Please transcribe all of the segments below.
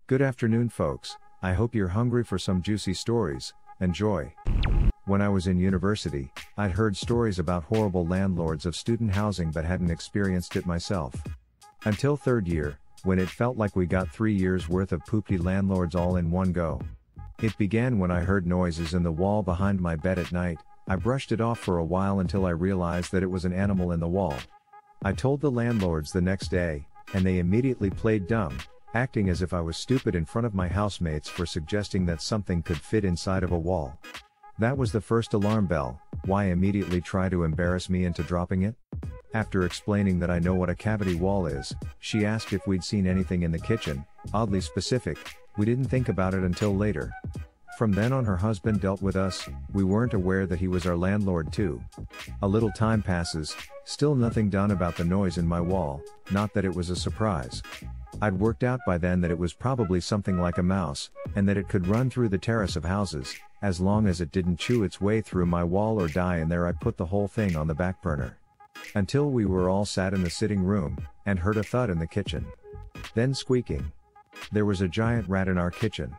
Good afternoon, folks. I hope you're hungry for some juicy stories. Enjoy. When I was in university, I'd heard stories about horrible landlords of student housing but hadn't experienced it myself. Until third year, when it felt like we got 3 years worth of poopy landlords all in one go. It began when I heard noises in the wall behind my bed at night. I brushed it off for a while until I realized that it was an animal in the wall. I told the landlords the next day, and they immediately played dumb, acting as if I was stupid in front of my housemates for suggesting that something could fit inside of a wall. That was the first alarm bell. Why immediately try to embarrass me into dropping it? After explaining that I know what a cavity wall is, she asked if we'd seen anything in the kitchen, oddly specific. We didn't think about it until later. From then on, her husband dealt with us. We weren't aware that he was our landlord too. A little time passes, still nothing done about the noise in my wall, not that it was a surprise. I'd worked out by then that it was probably something like a mouse, and that it could run through the terrace of houses, as long as it didn't chew its way through my wall or die in there. I put the whole thing on the back burner. Until we were all sat in the sitting room, and heard a thud in the kitchen. Then squeaking. There was a giant rat in our kitchen.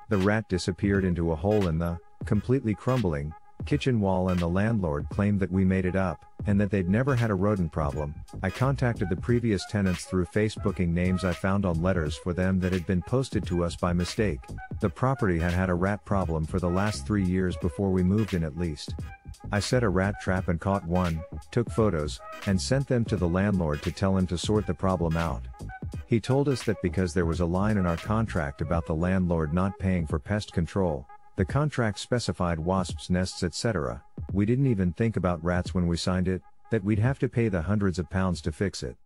The rat disappeared into a hole in the, completely crumbling, kitchen wall, and the landlord claimed that we made it up, and that they'd never had a rodent problem. I contacted the previous tenants through Facebooking names I found on letters for them that had been posted to us by mistake. The property had had a rat problem for the last 3 years before we moved in at least. I set a rat trap and caught one, took photos, and sent them to the landlord to tell him to sort the problem out. He told us that because there was a line in our contract about the landlord not paying for pest control, the contract specified wasps' nests, etc. We didn't even think about rats when we signed it, that we'd have to pay the hundreds of pounds to fix it.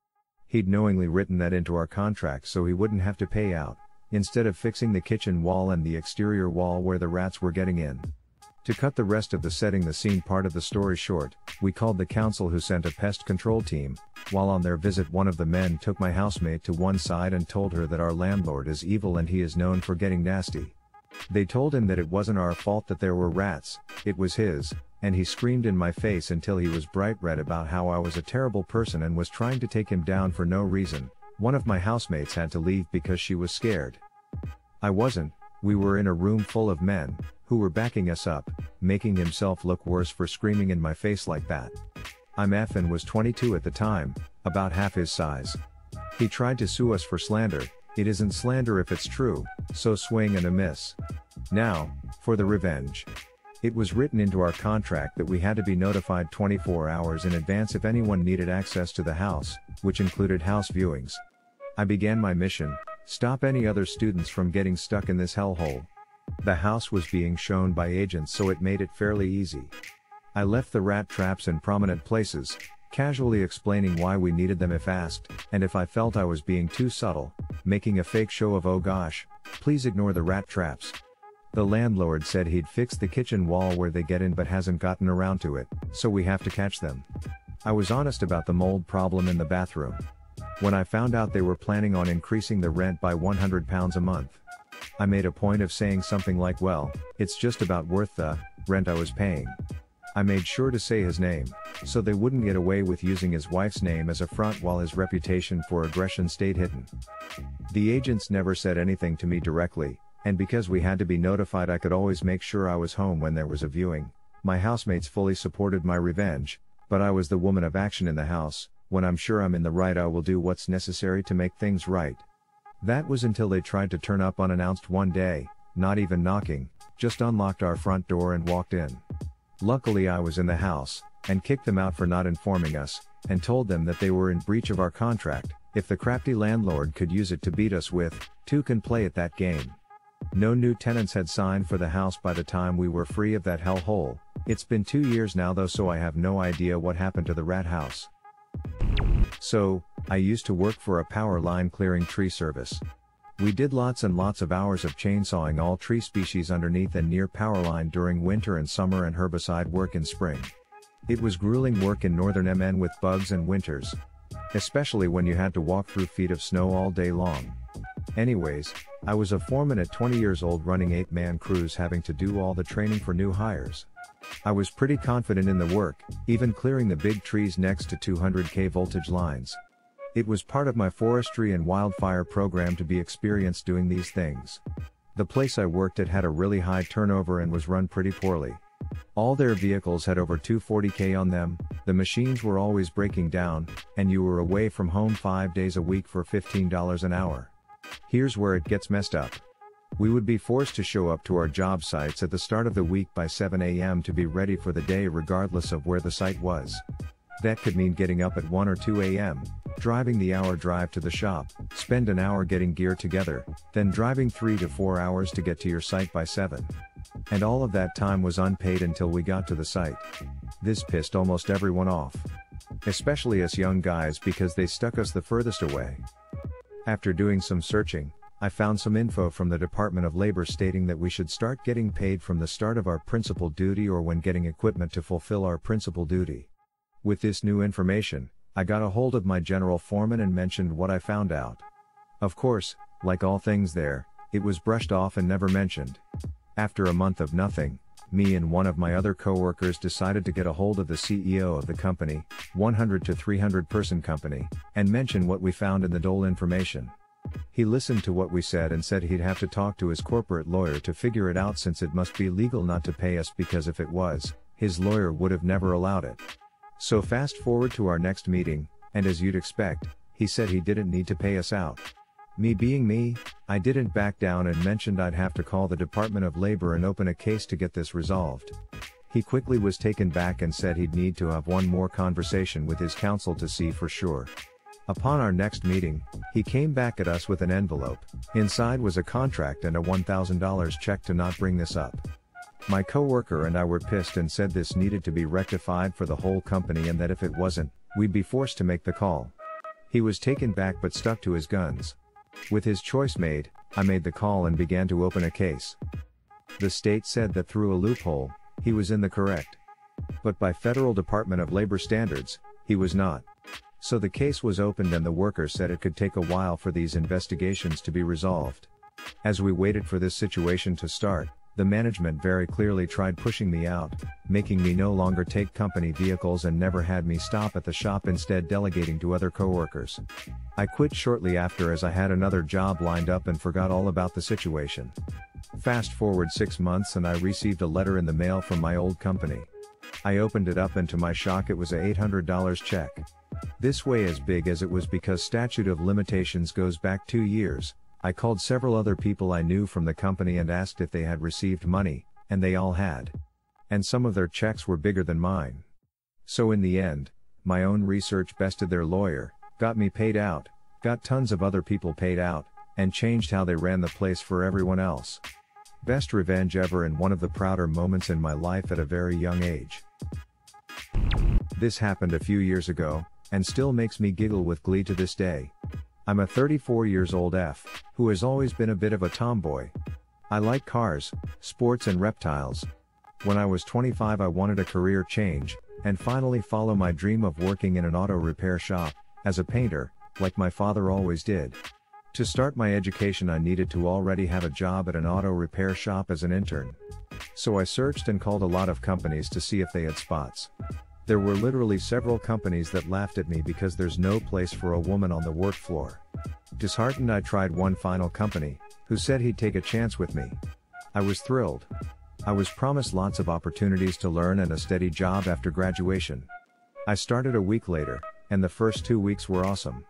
He'd knowingly written that into our contract so he wouldn't have to pay out, instead of fixing the kitchen wall and the exterior wall where the rats were getting in. To cut the rest of the setting the scene part of the story short, we called the council, who sent a pest control team. While on their visit, one of the men took my housemate to one side and told her that our landlord is evil and he is known for getting nasty. They told him that it wasn't our fault that there were rats, it was his, and he screamed in my face until he was bright red about how I was a terrible person and was trying to take him down for no reason. One of my housemates had to leave because she was scared. I wasn't. We were in a room full of men, who were backing us up, making himself look worse for screaming in my face like that. I'm F and was 22 at the time, about half his size. He tried to sue us for slander. It isn't slander if it's true, so swing and a miss. Now, for the revenge. It was written into our contract that we had to be notified 24 hours in advance if anyone needed access to the house, which included house viewings. I began my mission: stop any other students from getting stuck in this hellhole. The house was being shown by agents, so it made it fairly easy. I left the rat traps in prominent places, casually explaining why we needed them if asked, and if I felt I was being too subtle, making a fake show of "oh gosh, please ignore the rat traps." The landlord said he'd fixed the kitchen wall where they get in but hasn't gotten around to it, so we have to catch them. I was honest about the mold problem in the bathroom. When I found out they were planning on increasing the rent by £100 a month, I made a point of saying something like, well, it's just about worth the rent I was paying. I made sure to say his name, so they wouldn't get away with using his wife's name as a front while his reputation for aggression stayed hidden. The agents never said anything to me directly, and because we had to be notified, I could always make sure I was home when there was a viewing. My housemates fully supported my revenge, but I was the woman of action in the house. When I'm sure I'm in the right, I will do what's necessary to make things right. That was until they tried to turn up unannounced one day, not even knocking, just unlocked our front door and walked in. Luckily I was in the house, and kicked them out for not informing us, and told them that they were in breach of our contract. If the crafty landlord could use it to beat us with, two can play at that game. No new tenants had signed for the house by the time we were free of that hellhole. It's been 2 years now though, so I have no idea what happened to the rat house. So, I used to work for a power line clearing tree service. We did lots and lots of hours of chainsawing all tree species underneath and near power line during winter and summer, and herbicide work in spring. It was grueling work in northern MN with bugs and winters. Especially when you had to walk through feet of snow all day long. Anyways, I was a foreman at 20 years old running 8-man crews, having to do all the training for new hires. I was pretty confident in the work, even clearing the big trees next to 200 kV voltage lines. It was part of my forestry and wildfire program to be experienced doing these things. The place I worked at had a really high turnover and was run pretty poorly. All their vehicles had over 240k on them, the machines were always breaking down, and you were away from home 5 days a week for $15 an hour. Here's where it gets messed up. We would be forced to show up to our job sites at the start of the week by 7 a.m. to be ready for the day regardless of where the site was. That could mean getting up at 1 or 2 a.m., driving the hour drive to the shop, spend an hour getting gear together, then driving 3 to 4 hours to get to your site by 7. And all of that time was unpaid until we got to the site. This pissed almost everyone off. Especially us young guys because they stuck us the furthest away. After doing some searching, I found some info from the Department of Labor stating that we should start getting paid from the start of our principal duty or when getting equipment to fulfill our principal duty. With this new information, I got a hold of my general foreman and mentioned what I found out. Of course, like all things there, it was brushed off and never mentioned. After a month of nothing, me and one of my other coworkers decided to get a hold of the CEO of the company, 100 to 300 person company, and mention what we found in the dole information. He listened to what we said and said he'd have to talk to his corporate lawyer to figure it out since it must be legal not to pay us because if it was, his lawyer would have never allowed it. So fast forward to our next meeting, and as you'd expect, he said he didn't need to pay us out. Me being me, I didn't back down and mentioned I'd have to call the Department of Labor and open a case to get this resolved. He quickly was taken back and said he'd need to have one more conversation with his counsel to see for sure. Upon our next meeting, he came back at us with an envelope. Inside was a contract and a $1,000 check to not bring this up. My coworker and I were pissed and said this needed to be rectified for the whole company and that if it wasn't, we'd be forced to make the call. He was taken back but stuck to his guns. With his choice made, I made the call and began to open a case. The state said that through a loophole, he was in the correct. But by Federal Department of Labor standards, he was not. So the case was opened and the worker said it could take a while for these investigations to be resolved. As we waited for this situation to start, the management very clearly tried pushing me out, making me no longer take company vehicles and never had me stop at the shop, instead delegating to other coworkers. I quit shortly after as I had another job lined up and forgot all about the situation. Fast forward 6 months and I received a letter in the mail from my old company. I opened it up and to my shock it was a $800 check. This way as big as it was because statute of limitations goes back 2 years. I called several other people I knew from the company and asked if they had received money, and they all had. And some of their checks were bigger than mine. So in the end, my own research bested their lawyer, got me paid out, got tons of other people paid out, and changed how they ran the place for everyone else. Best revenge ever and one of the prouder moments in my life at a very young age. This happened a few years ago, and still makes me giggle with glee to this day. I'm a 34 years old F, who has always been a bit of a tomboy. I like cars, sports and reptiles. When I was 25 I wanted a career change, and finally follow my dream of working in an auto repair shop, as a painter, like my father always did. To start my education I needed to already have a job at an auto repair shop as an intern. So I searched and called a lot of companies to see if they had spots. There were literally several companies that laughed at me because there's no place for a woman on the work floor. Disheartened I tried one final company, who said he'd take a chance with me. I was thrilled. I was promised lots of opportunities to learn and a steady job after graduation. I started a week later, and the first 2 weeks were awesome.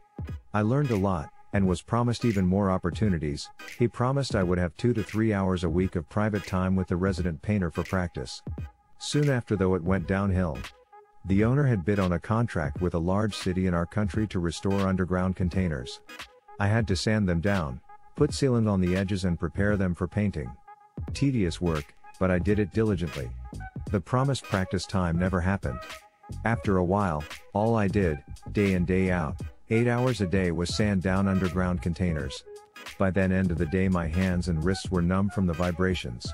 I learned a lot, and was promised even more opportunities. He promised I would have 2 to 3 hours a week of private time with the resident painter for practice. Soon after though it went downhill. The owner had bid on a contract with a large city in our country to restore underground containers. I had to sand them down, put sealant on the edges and prepare them for painting. Tedious work, but I did it diligently. The promised practice time never happened. After a while, all I did, day in day out, 8 hours a day was sand down underground containers. By then end of the day my hands and wrists were numb from the vibrations.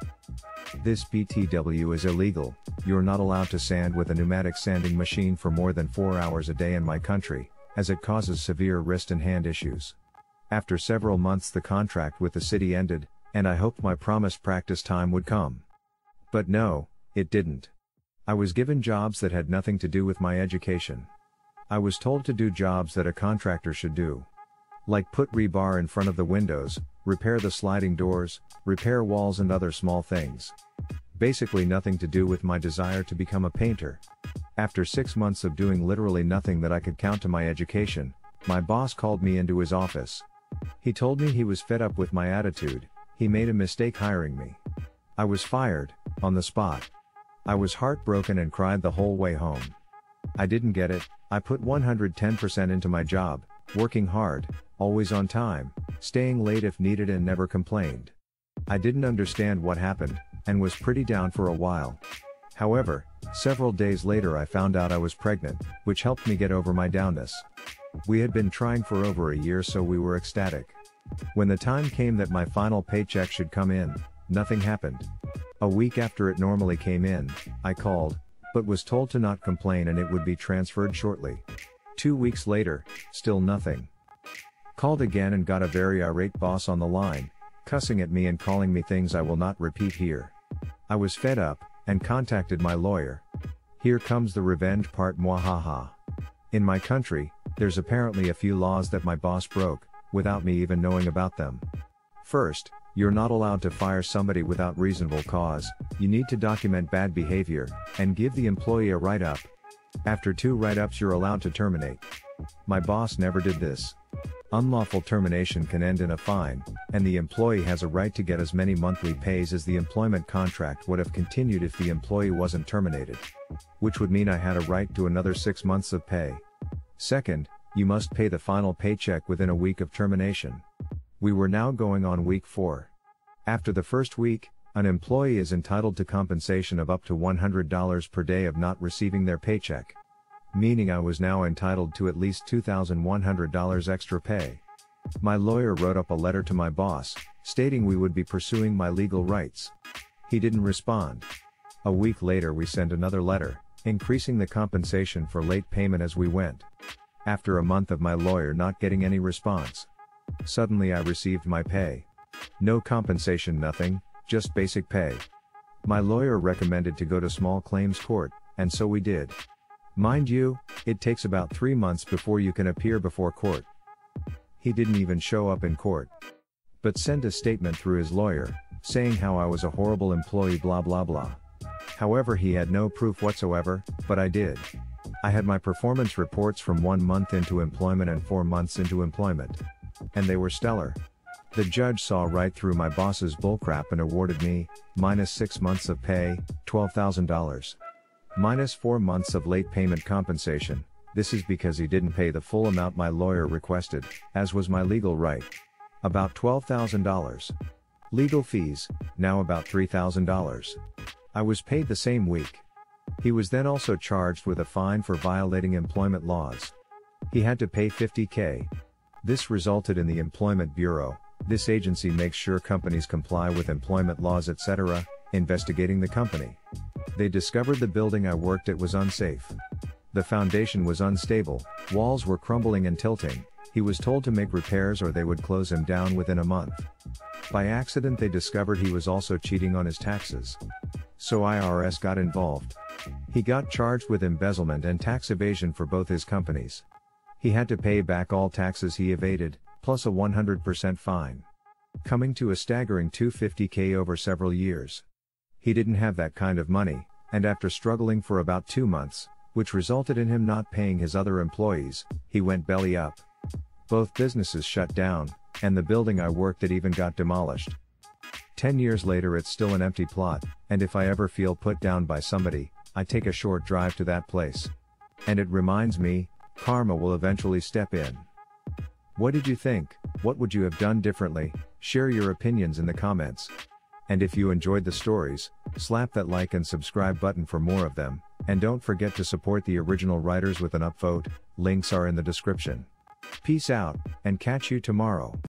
This BTW is illegal. You're not allowed to sand with a pneumatic sanding machine for more than 4 hours a day in my country, as it causes severe wrist and hand issues. After several months the contract with the city ended, and I hoped my promised practice time would come. But no, it didn't. I was given jobs that had nothing to do with my education. I was told to do jobs that a contractor should do. Like put rebar in front of the windows, repair the sliding doors, repair walls and other small things. Basically nothing to do with my desire to become a painter. After 6 months of doing literally nothing that I could count to my education, my boss called me into his office. He told me he was fed up with my attitude, he made a mistake hiring me. I was fired, on the spot. I was heartbroken and cried the whole way home. I didn't get it. I put 110% into my job, working hard, always on time, staying late if needed and never complained. I didn't understand what happened, and was pretty down for a while. However, several days later I found out I was pregnant, which helped me get over my downness. We had been trying for over a year, so we were ecstatic. When the time came that my final paycheck should come in, nothing happened. A week after it normally came in, I called, but was told to not complain and it would be transferred shortly. 2 weeks later, still nothing. Called again and got a very irate boss on the line, cussing at me and calling me things I will not repeat here. I was fed up, and contacted my lawyer. Here comes the revenge part, mwahaha. In my country, there's apparently a few laws that my boss broke, without me even knowing about them. First, you're not allowed to fire somebody without reasonable cause, you need to document bad behavior, and give the employee a write-up. After 2 write-ups you're allowed to terminate. My boss never did this. Unlawful termination can end in a fine, and the employee has a right to get as many monthly pays as the employment contract would have continued if the employee wasn't terminated. Which would mean I had a right to another 6 months of pay. Second, you must pay the final paycheck within a week of termination. We were now going on week 4. After the first week, an employee is entitled to compensation of up to $100 per day of not receiving their paycheck. Meaning I was now entitled to at least $2,100 extra pay. My lawyer wrote up a letter to my boss, stating we would be pursuing my legal rights. He didn't respond. A week later we sent another letter, increasing the compensation for late payment as we went. After a month of my lawyer not getting any response, suddenly I received my pay. No compensation, nothing, just basic pay. My lawyer recommended to go to small claims court, and so we did. Mind you, it takes about 3 months before you can appear before court. He didn't even show up in court, but sent a statement through his lawyer, saying how I was a horrible employee blah blah blah. However, he had no proof whatsoever, but I did. I had my performance reports from 1 month into employment and 4 months into employment. And they were stellar. The judge saw right through my boss's bullcrap and awarded me, minus 6 months of pay, $12,000. Minus 4 months of late payment compensation. This is because he didn't pay the full amount my lawyer requested, as was my legal right. About $12,000. Legal fees, now about $3,000. I was paid the same week. He was then also charged with a fine for violating employment laws. He had to pay $50K. This resulted in the Employment Bureau, this agency makes sure companies comply with employment laws etc., investigating the company. They discovered the building I worked at was unsafe. The foundation was unstable, walls were crumbling and tilting. He was told to make repairs or they would close him down within a month. By accident they discovered he was also cheating on his taxes. So IRS got involved. He got charged with embezzlement and tax evasion for both his companies. He had to pay back all taxes he evaded, plus a 100% fine. Coming to a staggering $250K over several years. He didn't have that kind of money, and after struggling for about 2 months, which resulted in him not paying his other employees, he went belly up. Both businesses shut down, and the building I worked at even got demolished. 10 years later it's still an empty plot, and if I ever feel put down by somebody, I take a short drive to that place. And it reminds me, karma will eventually step in. What did you think? What would you have done differently? Share your opinions in the comments. And if you enjoyed the stories, slap that like and subscribe button for more of them, and don't forget to support the original writers with an upvote, links are in the description. Peace out, and catch you tomorrow.